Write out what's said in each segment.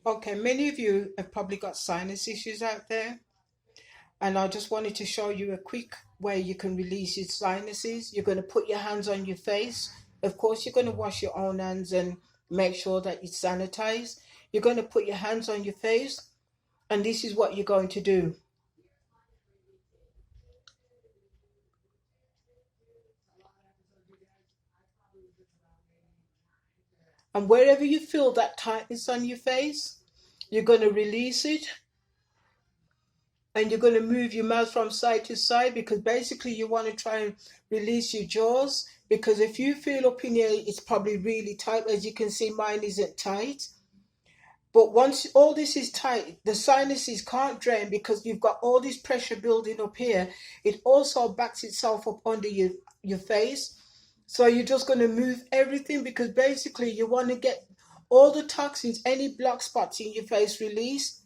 Okay, many of you have probably got sinus issues out there, and I just wanted to show you a quick way you can release your sinuses. You're going to put your hands on your face. Of course, you're going to wash your own hands and make sure that you sanitize. You're going to put your hands on your face, and this is what you're going to do. And wherever you feel that tightness on your face, you're going to release it, and you're going to move your mouth from side to side, because basically you want to try and release your jaws, because if you feel up in here it's probably really tight. As you can see, mine isn't tight, but once all this is tight, the sinuses can't drain because you've got all this pressure building up here. It also backs itself up under your face. So you're just going to move everything, because basically you want to get all the toxins, any black spots in your face, released.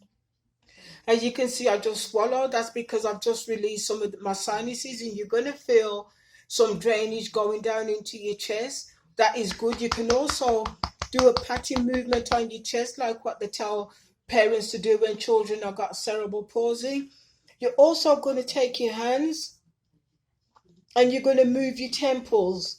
As you can see, I just swallowed. That's because I've just released some of my sinuses, and you're going to feel some drainage going down into your chest. That is good. You can also do a patting movement on your chest, like what they tell parents to do when children have got cerebral palsy. You're also going to take your hands and you're going to move your temples.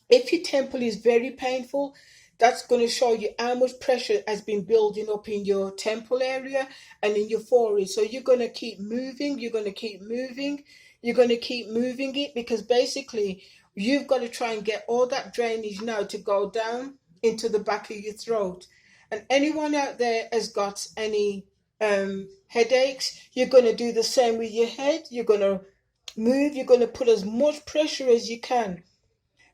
If your temple is very painful, that's going to show you how much pressure has been building up in your temple area and in your forehead. So you're going to keep moving, you're going to keep moving, you're going to keep moving it, because basically you've got to try and get all that drainage now to go down into the back of your throat. And anyone out there has got any headaches, you're going to do the same with your head. You're going to move, you're going to put as much pressure as you can.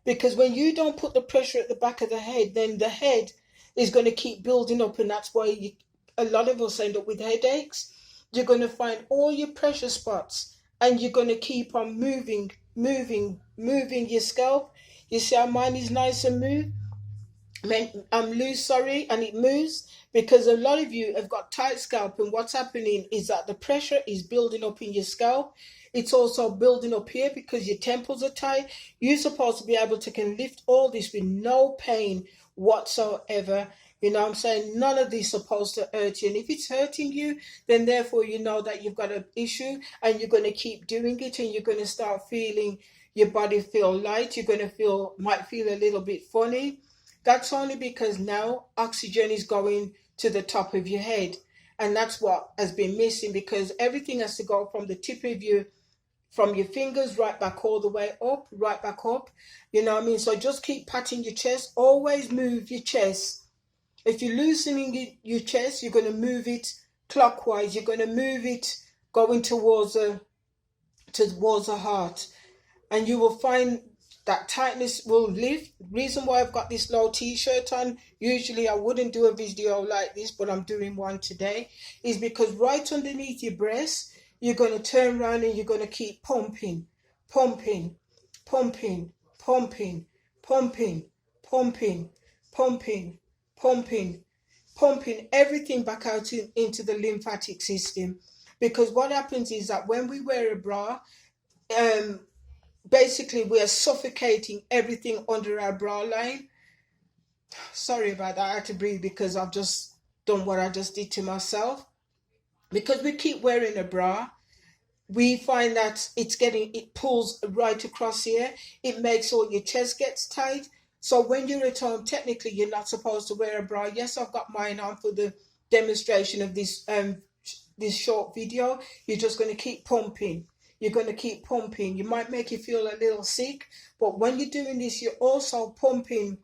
Because when you don't put the pressure at the back of the head, then the head is going to keep building up, and that's why a lot of us end up with headaches. You're going to find all your pressure spots, and you're going to keep on moving, moving your scalp. You see how mine is nice and move? I'm loose, sorry, and it moves, because a lot of you have got tight scalp, and what's happening is that the pressure is building up in your scalp. It's also building up here because your temples are tight. You're supposed to be able to can lift all this with no pain whatsoever. You know what I'm saying? None of this is supposed to hurt you. And if it's hurting you, then therefore you know that you've got an issue, and you're going to keep doing it, and you're going to start feeling your body feel light. You're going to might feel a little bit funny. That's only because now oxygen is going to the top of your head. And that's what has been missing, because everything has to go from the tip of from your fingers right back all the way up, right back up. You know what I mean? So just keep patting your chest. Always move your chest. If you're loosening your chest, you're going to move it clockwise. You're going to move it going towards the heart. And you will find that tightness will lift. Reason why I've got this low t-shirt on, usually I wouldn't do a video like this, but I'm doing one today, is because right underneath your breast, you're going to turn around and you're going to keep pumping, pumping, pumping, pumping, pumping, pumping, pumping, pumping, pumping everything back out into the lymphatic system. Because what happens is that when we wear a bra, basically we are suffocating everything under our bra line. Sorry about that, I had to breathe because I've just done what I just did to myself. Because we keep wearing a bra, we find that it pulls right across here. It makes all your chest gets tight. So when you're at home, technically you're not supposed to wear a bra. Yes, I've got mine on for the demonstration of this short video. You're just going to keep pumping. You're going to keep pumping. You might make you feel a little sick, but when you're doing this, you're also pumping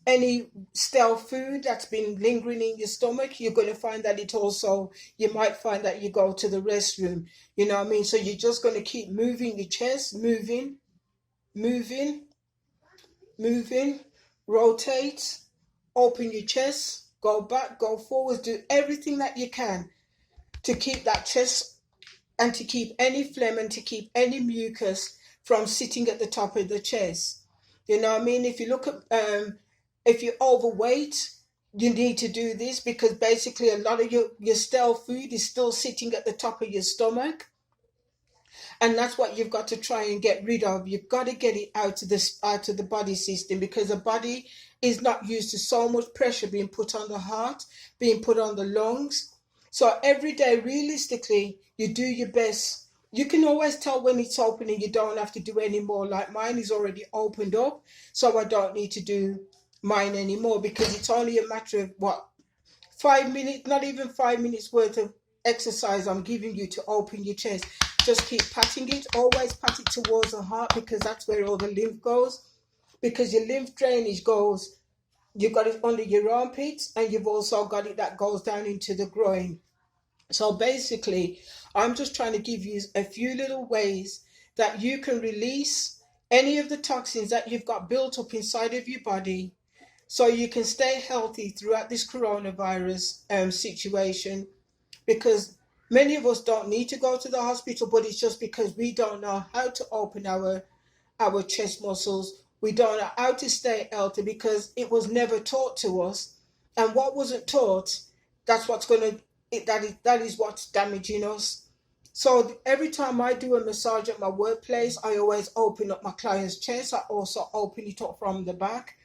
any stale food that's been lingering in your stomach. You're going to find that you might find that you go to the restroom. You know what I mean? So you're just going to keep moving your chest, moving, moving, moving, rotate, open your chest, go back, go forward, do everything that you can to keep that chest and to keep any phlegm and to keep any mucus from sitting at the top of the chest. You know what I mean? If you look at, if you're overweight, you need to do this, because basically a lot of your stale food is still sitting at the top of your stomach. And that's what you've got to try and get rid of. You've got to get it out of the body system, because the body is not used to so much pressure being put on the heart, being put on the lungs. So every day, realistically, you do your best. You can always tell when it's open and you don't have to do any more. Like mine is already opened up, so I don't need to do mine anymore because it's only a matter of what, 5 minutes, not even 5 minutes worth of exercise I'm giving you to open your chest. Just keep patting it, always pat it towards the heart because that's where all the lymph goes. Because your lymph drainage goes, you've got it under your armpits and you've also got it that goes down into the groin. So basically, I'm just trying to give you a few little ways that you can release any of the toxins that you've got built up inside of your body so you can stay healthy throughout this coronavirus situation. Because many of us don't need to go to the hospital, but it's just because we don't know how to open our chest muscles. We don't know how to stay healthy because it was never taught to us. And what wasn't taught, that's what's going to, that is what's damaging us. So every time I do a massage at my workplace, I always open up my client's chest. I also open it up from the back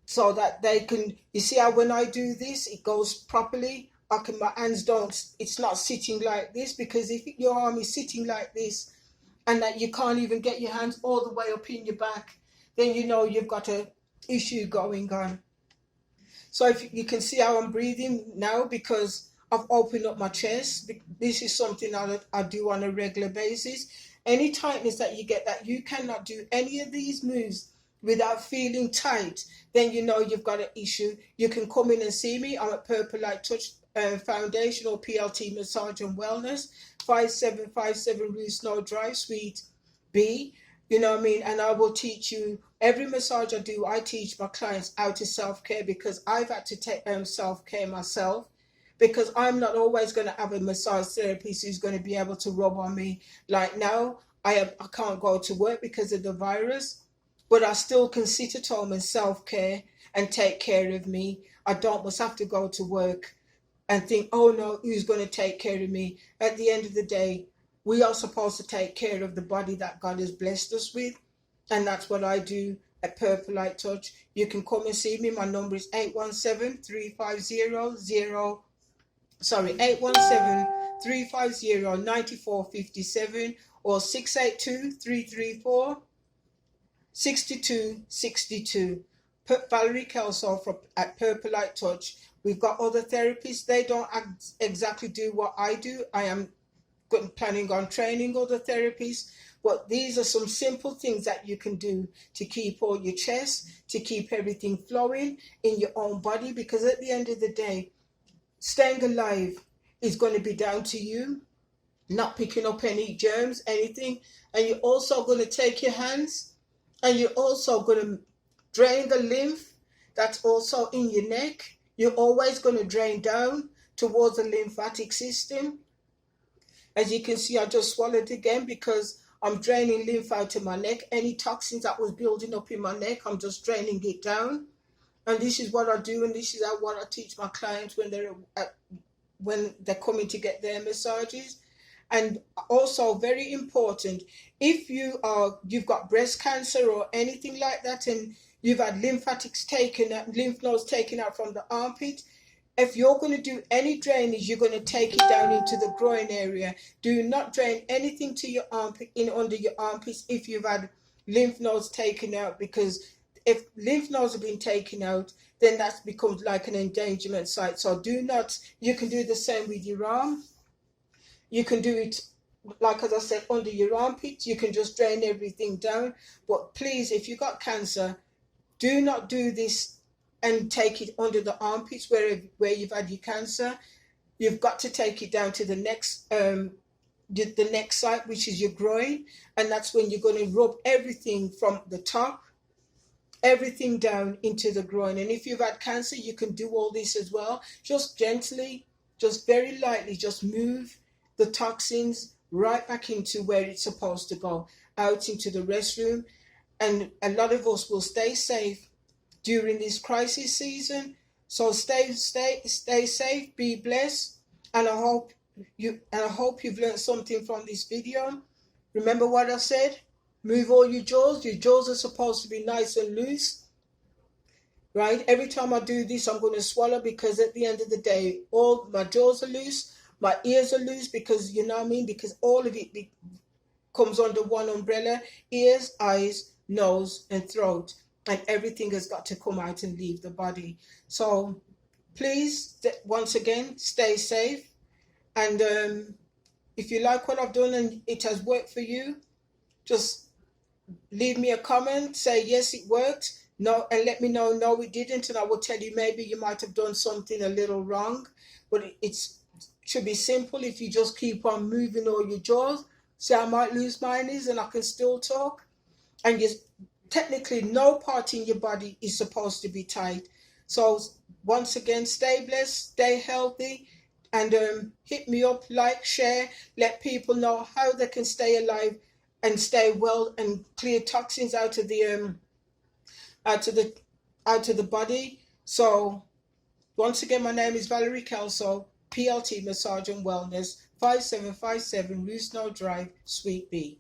so that they can, you see how when I do this, it goes properly. My hands don't, it's not sitting like this, because if your arm is sitting like this and that you can't even get your hands all the way up in your back, then you know you've got an issue going on. So if you can see how I'm breathing now because I've opened up my chest. This is something I do on a regular basis. Any tightness that you get that you cannot do any of these moves without feeling tight, then you know you've got an issue. You can come in and see me. I'm at Purple Light Touch Foundation or PLT Massage and Wellness, 5757 Rue Snow Drive, Suite B. You know what I mean? And I will teach you, every massage I do, I teach my clients how to self-care because I've had to take self-care myself, because I'm not always going to have a massage therapist who's going to be able to rub on me. Like now, I can't go to work because of the virus, but I still can sit at home and self-care and take care of me. I don't must have to go to work and think, oh no, who's going to take care of me? At the end of the day, we are supposed to take care of the body that God has blessed us with. And that's what I do at Purple Light Touch. You can come and see me. My number is 817-350-9457 or 682-334-6262. Valerie Kelso at Purple Light Touch. We've got other therapists. They don't exactly do what I do. I am planning on training other therapists, but these are some simple things that you can do to keep all your chest, to keep everything flowing in your own body, because at the end of the day, staying alive is going to be down to you, not picking up any germs, anything. And you're also going to take your hands and you're also going to drain the lymph that's also in your neck. You're always going to drain down towards the lymphatic system. As you can see, I just swallowed again because I'm draining lymph out of my neck. Any toxins that was building up in my neck, I'm just draining it down. And this is what I do, and this is what I teach my clients when they're coming to get their massages. And also very important, if you've got breast cancer or anything like that, and you've had lymph nodes taken out from the armpit, if you're going to do any drainage, you're going to take it down into the groin area. Do not drain anything to your armpit, under your armpits, if you've had lymph nodes taken out, because if lymph nodes have been taken out, then that becomes like an endangerment site. So do not, you can do the same with your arm. You can do it, like as I said, under your armpits. You can just drain everything down. But please, if you got cancer, do not do this and take it under the armpits where you've had your cancer. You've got to take it down to the next site, which is your groin, and that's when you're going to rub everything from the top, everything down into the groin. And if you've had cancer, you can do all this as well. Just gently, just very lightly, just move the toxins right back into where it's supposed to go, out into the restroom. And a lot of us will stay safe during this crisis season. So stay safe, be blessed, and I hope you've learned something from this video. Remember what I said? Move all your jaws. Your jaws are supposed to be nice and loose. right? Every time I do this, I'm going to swallow, because at the end of the day, all my jaws are loose, my ears are loose, because you know what I mean, because all of it comes under one umbrella: ears, eyes, nose, and throat, and everything has got to come out and leave the body. So please, once again, stay safe. And if you like what I've done and it has worked for you, just leave me a comment, say yes, it worked, no, and let me know no, it didn't, and I will tell you maybe you might have done something a little wrong. But it should be simple if you just keep on moving all your jaws. See, I might lose mine is and I can still talk. And you, technically, no part in your body is supposed to be tight. So once again, stay blessed, stay healthy, and hit me up, like, share, let people know how they can stay alive and stay well and clear toxins out of the out of the out of the body. So once again, my name is Valerie Kelso, PLT Massage and Wellness, 5757 Roosno Drive, Suite B.